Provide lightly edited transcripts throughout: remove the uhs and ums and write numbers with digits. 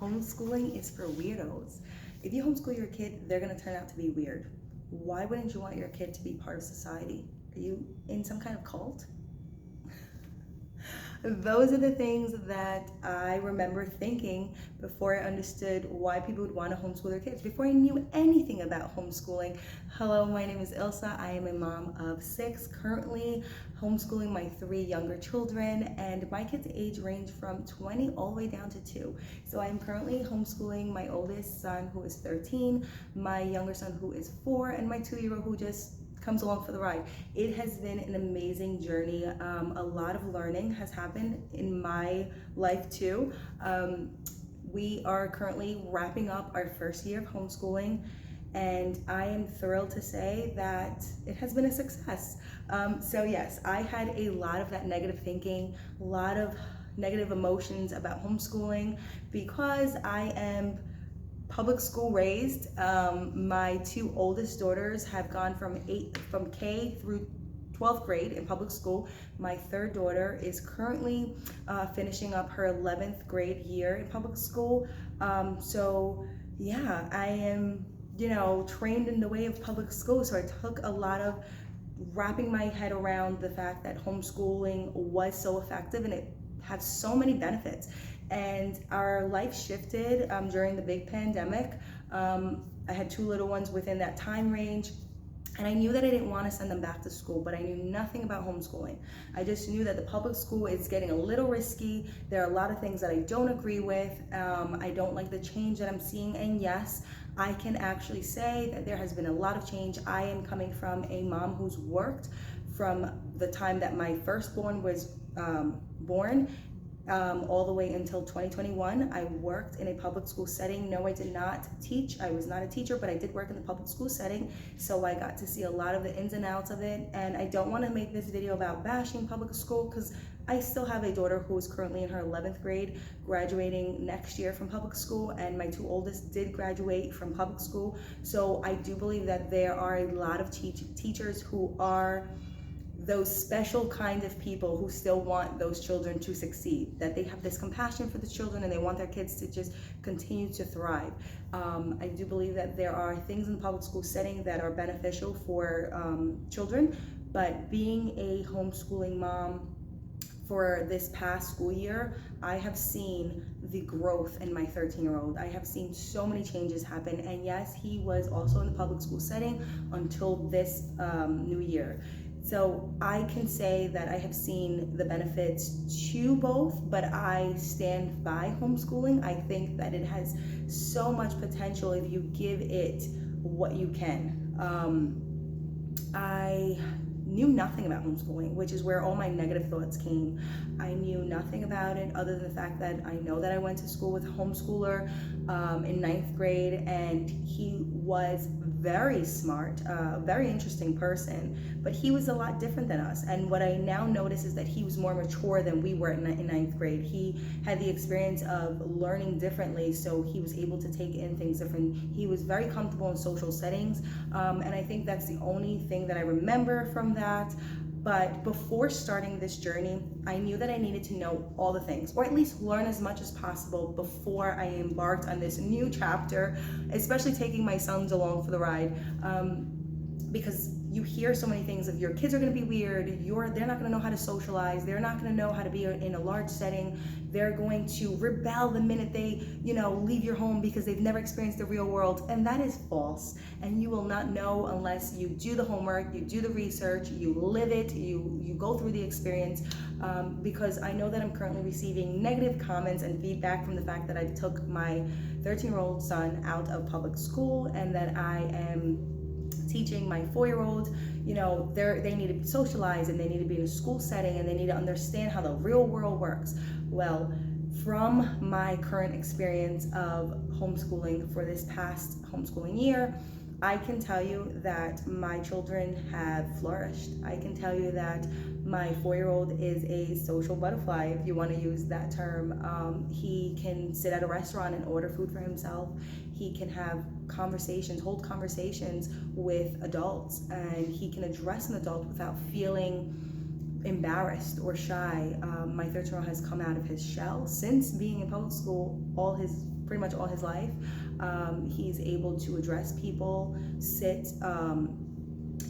homeschooling is for weirdos. If you homeschool your kid, they're gonna turn out to be weird. Why wouldn't you want your kid to be part of society? Are you in some kind of cult? Those are the things that I remember thinking before I understood why people would want to homeschool their kids, before I knew anything about homeschooling. Hello, my name is Ilsa. I am a mom of 6, currently homeschooling my 3 younger children, and my kids' age range from 20 all the way down to 2. So I'm currently homeschooling my oldest son, who is 13, my younger son, who is 4, and my 2-year-old, who just comes along for the ride. It has been an amazing journey. A lot of learning has happened in my life too. We are currently wrapping up our first year of homeschooling, and I am thrilled to say that it has been a success. So yes, I had a lot of that negative thinking, a lot of negative emotions about homeschooling because I am public school raised. My 2 oldest daughters have gone from K through 12th grade in public school. My 3rd daughter is currently finishing up her 11th grade year in public school. So yeah, I am, trained in the way of public school. So I took a lot of wrapping my head around the fact that homeschooling was so effective and it has so many benefits. And our life shifted during the big pandemic. I had 2 little ones within that time range, and I knew that I didn't want to send them back to school, but I knew nothing about homeschooling. I just knew that the public school is getting a little risky. There are a lot of things that I don't agree with. I don't like the change that I'm seeing, and yes, I can actually say that there has been a lot of change. I am coming from a mom who's worked from the time that my firstborn was born all the way until 2021. I worked in a public school setting. No, I did not teach. I was not a teacher, but I did work in the public school setting. So I got to see a lot of the ins and outs of it. And I don't want to make this video about bashing public school because I still have a daughter who is currently in her 11th grade, graduating next year from public school, and my 2 oldest did graduate from public school. So I do believe that there are a lot of teachers who are those special kind of people who still want those children to succeed, that they have this compassion for the children and they want their kids to just continue to thrive. I do believe that there are things in the public school setting that are beneficial for children, but being a homeschooling mom for this past school year, I have seen the growth in my 13-year-old. I have seen so many changes happen, and yes, he was also in the public school setting until this new year. So I can say that I have seen the benefits to both, but I stand by homeschooling. I think that it has so much potential if you give it what you can. I knew nothing about homeschooling, which is where all my negative thoughts came. I knew nothing about it other than the fact that I know that I went to school with a homeschooler in 9th grade, and he was very smart, very interesting person, but he was a lot different than us. And what I now notice is that he was more mature than we were in 9th grade. He had the experience of learning differently, so he was able to take in things different. He was very comfortable in social settings, and I think that's the only thing that I remember from that. But before starting this journey, I knew that I needed to know all the things, or at least learn as much as possible before I embarked on this new chapter, especially taking my sons along for the ride. Because you hear so many things of your kids are going to be weird, they're not going to know how to socialize, they're not going to know how to be in a large setting, they're going to rebel the minute they, leave your home because they've never experienced the real world. And that is false. And you will not know unless you do the homework, you do the research, you live it, you go through the experience. Because I know that I'm currently receiving negative comments and feedback from the fact that I took my 13-year-old son out of public school and that I am teaching my 4-year-old, they need to be socialized and they need to be in a school setting and they need to understand how the real world works. Well, from my current experience of homeschooling for this past homeschooling year, I can tell you that my children have flourished. I can tell you that my 4-year-old is a social butterfly, if you want to use that term. He can sit at a restaurant and order food for himself. He can have conversations, hold conversations with adults, and he can address an adult without feeling embarrassed or shy. My 13-year-old has come out of his shell since being in public school pretty much all his life. He's able to address people, sit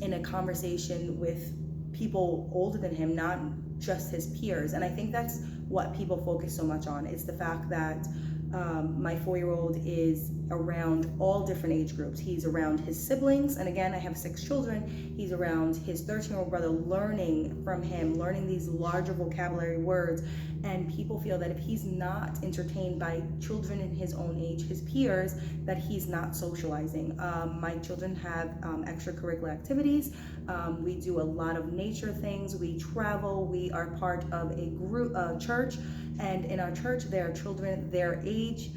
in a conversation with people older than him, not just his peers. And I think that's what people focus so much on. It's the fact that my 4-year-old is around all different age groups. He's around his siblings, and again, I have 6 children. He's around his 13-year-old brother, learning from him, learning these larger vocabulary words. And people feel that if he's not entertained by children in his own age, his peers, that he's not socializing. My children have extracurricular activities. We do a lot of nature things. We travel. We are part of a group, church, and in our church, there are children their age.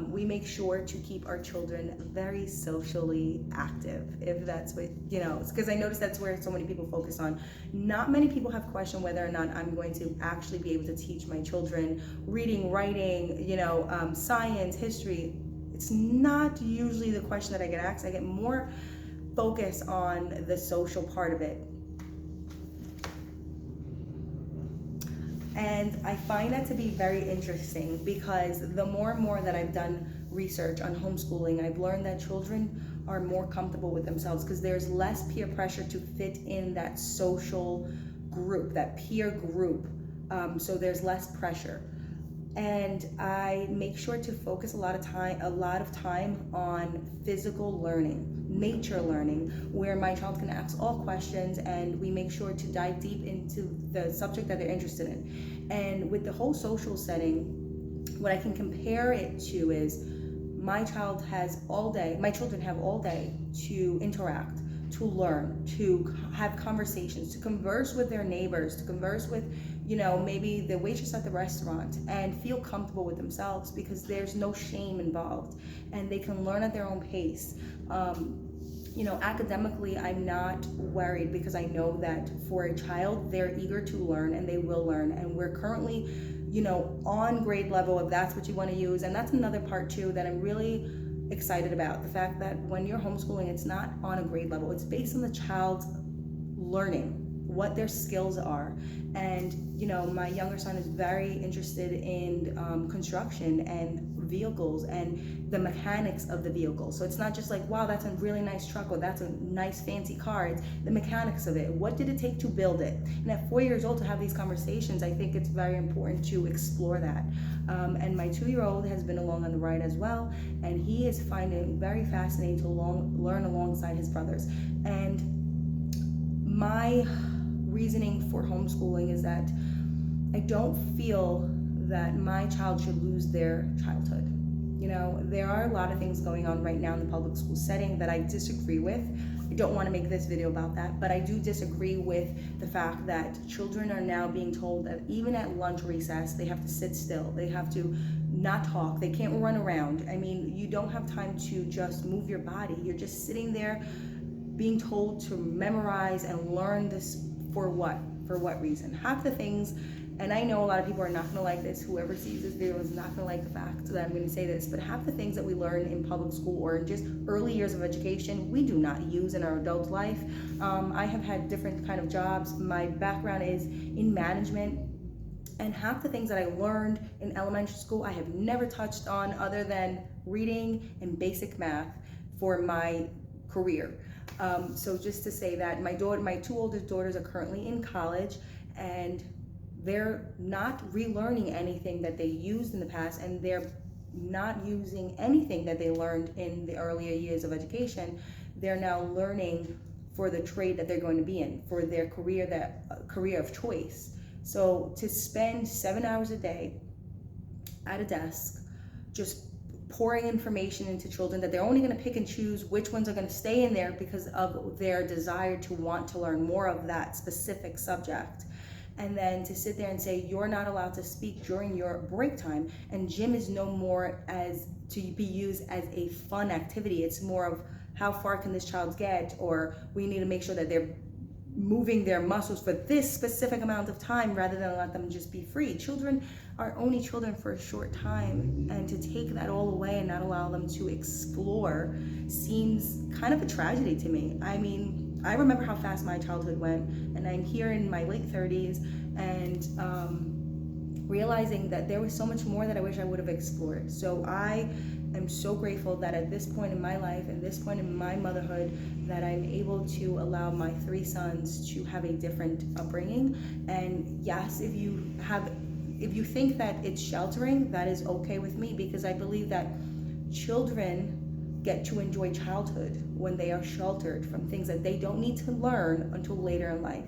We make sure to keep our children very socially active, if that's what, because I noticed that's where so many people focus on. Not many people have questioned whether or not I'm going to actually be able to teach my children reading, writing, science, history. It's not usually the question that I get asked. I get more focus on the social part of it. And I find that to be very interesting, because the more and more that I've done research on homeschooling, I've learned that children are more comfortable with themselves because there's less peer pressure to fit in that social group, that peer group. So there's less pressure. And I make sure to focus a lot of time on physical learning, nature learning, where my child can ask all questions, and we make sure to dive deep into the subject that they're interested in. And with the whole social setting, what I can compare it to is my children have all day to interact, to learn, to have conversations, to converse with their neighbors, to converse with maybe the waitress at the restaurant, and feel comfortable with themselves because there's no shame involved, and they can learn at their own pace. Academically, I'm not worried because I know that for a child, they're eager to learn and they will learn. And we're currently, on grade level, if that's what you want to use. And that's another part too that I'm really excited about. The fact that when you're homeschooling, it's not on a grade level. It's based on the child's learning, what their skills are. And my younger son is very interested in construction and vehicles and the mechanics of the vehicle. So it's not just like, wow, that's a really nice truck, or that's a nice fancy car. It's the mechanics of it. What did it take to build it? And at 4 years old, to have these conversations, I think it's very important to explore that. And my 2-year-old has been along on the ride as well, and he is finding it very fascinating to learn alongside his brothers. And my reasoning for homeschooling is that I don't feel that my child should lose their childhood. There are a lot of things going on right now in the public school setting that I disagree with. I don't want to make this video about that, but I do disagree with the fact that children are now being told that even at lunch recess, they have to sit still. They have to not talk. They can't run around. I mean, you don't have time to just move your body. You're just sitting there being told to memorize and learn this for what? For what reason? Half the things, and I know a lot of people are not going to like this, whoever sees this video is not going to like the fact that I'm going to say this, but half the things that we learn in public school or in just early years of education, we do not use in our adult life. I have had different kind of jobs. My background is in management, and half the things that I learned in elementary school, I have never touched on other than reading and basic math for my career. So just to say that my 2 oldest daughters are currently in college, and they're not relearning anything that they used in the past, and they're not using anything that they learned in the earlier years of education. They're now learning for the trade that they're going to be in, for their career of choice. So to spend 7 hours a day at a desk, just pouring information into children that they're only going to pick and choose which ones are going to stay in there because of their desire to want to learn more of that specific subject. And then to sit there and say, you're not allowed to speak during your break time, and gym is no more as to be used as a fun activity. It's more of how far can this child get, or we need to make sure that they're moving their muscles for this specific amount of time rather than let them just be free. Children are only children for a short time, and to take that all away and not allow them to explore seems kind of a tragedy to me. I mean, I remember how fast my childhood went, and I'm here in my late 30s, and realizing that there was so much more that I wish I would have explored. So I am so grateful that at this point in my life and this point in my motherhood, that I'm able to allow my 3 sons to have a different upbringing. And yes, if you think that it's sheltering, that is okay with me, because I believe that children get to enjoy childhood when they are sheltered from things that they don't need to learn until later in life.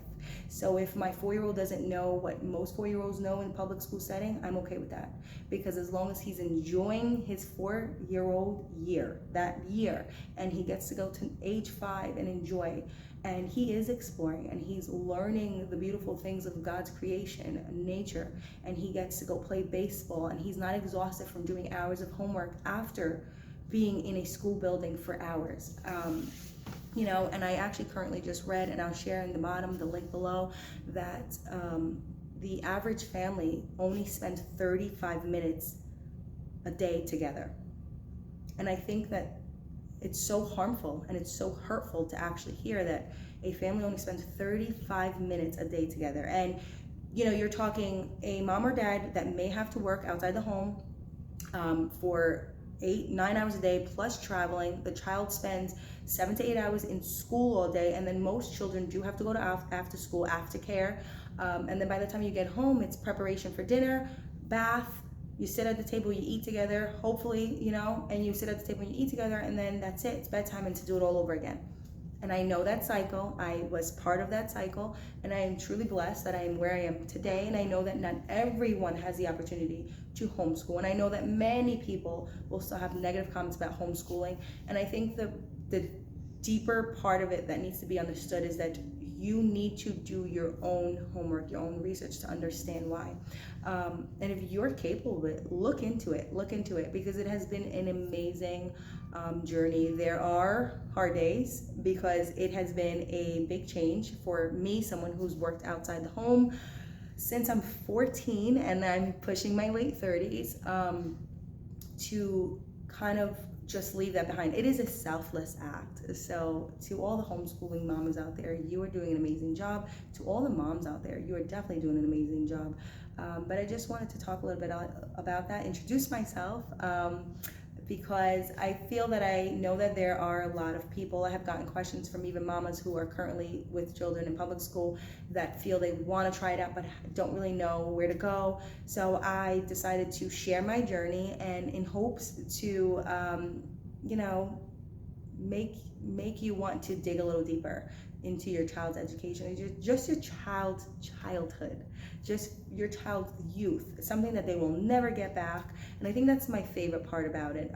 So if my 4-year-old doesn't know what most 4-year-olds know in public school setting, I'm okay with that, because as long as he's enjoying his 4-year-old year, that year, and he gets to go to age 5 and enjoy, and he is exploring and he's learning the beautiful things of God's creation, nature, and he gets to go play baseball, and he's not exhausted from doing hours of homework after being in a school building for hours. And I actually currently just read, and I'll share in the bottom, the link below, that the average family only spends 35 minutes a day together. And I think that it's so harmful and it's so hurtful to actually hear that a family only spends 35 minutes a day together. And you're talking a mom or dad that may have to work outside the home for 8-9 hours a day plus traveling. The child spends 7 to 8 hours in school all day, and then most children do have to go to after school, aftercare, and then by the time you get home, it's preparation for dinner, bath, you sit at the table, you eat together, hopefully, and you sit at the table and you eat together, and then that's it, it's bedtime, and to do it all over again. And I know that cycle. I was part of that cycle, and I am truly blessed that I am where I am today. And I know that not everyone has the opportunity to homeschool. And I know that many people will still have negative comments about homeschooling. And I think the deeper part of it that needs to be understood is that you need to do your own homework, your own research to understand why. And if you're capable of it, look into it, because it has been an amazing journey. There are hard days, because it has been a big change for me, someone who's worked outside the home since I'm 14 and I'm pushing my late 30s, to kind of just leave that behind. It is a selfless act. So to all the homeschooling mamas out there, you are doing an amazing job. To all the moms out there, you are definitely doing an amazing job. But I just wanted to talk a little bit about that, introduce myself, because I feel that I know that there are a lot of people. I have gotten questions from even mamas who are currently with children in public school that feel they want to try it out but don't really know where to go. So I decided to share my journey, and in hopes to make you want to dig a little deeper into your child's education, just your child's childhood, just your child's youth, something that they will never get back. And I think that's my favorite part about it.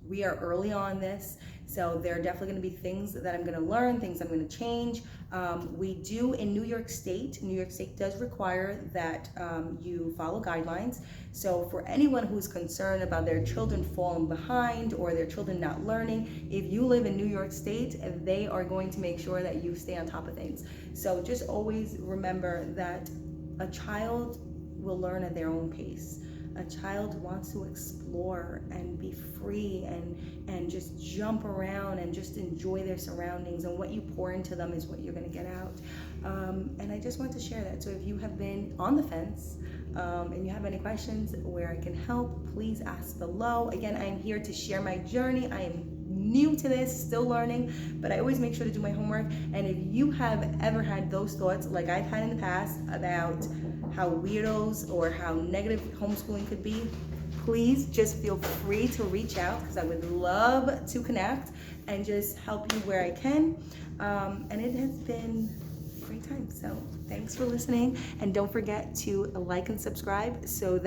We are early on this, so there are definitely going to be things that I'm going to learn, things I'm going to change. We do in New York State does require that you follow guidelines. So for anyone who's concerned about their children falling behind or their children not learning, if you live in New York State, they are going to make sure that you stay on top of things. So just always remember that a child will learn at their own pace. A child wants to explore and be free and just jump around and just enjoy their surroundings, and what you pour into them is what you're going to get out. And I just want to share that. So if you have been on the fence and you have any questions where I can help, please ask below. Again, I am here to share my journey. I am new to this, still learning, but I always make sure to do my homework. And if you have ever had those thoughts like I've had in the past about how weirdos or how negative homeschooling could be, please just feel free to reach out, because I would love to connect and just help you where I can. And it has been a great time. So thanks for listening, and don't forget to like and subscribe so that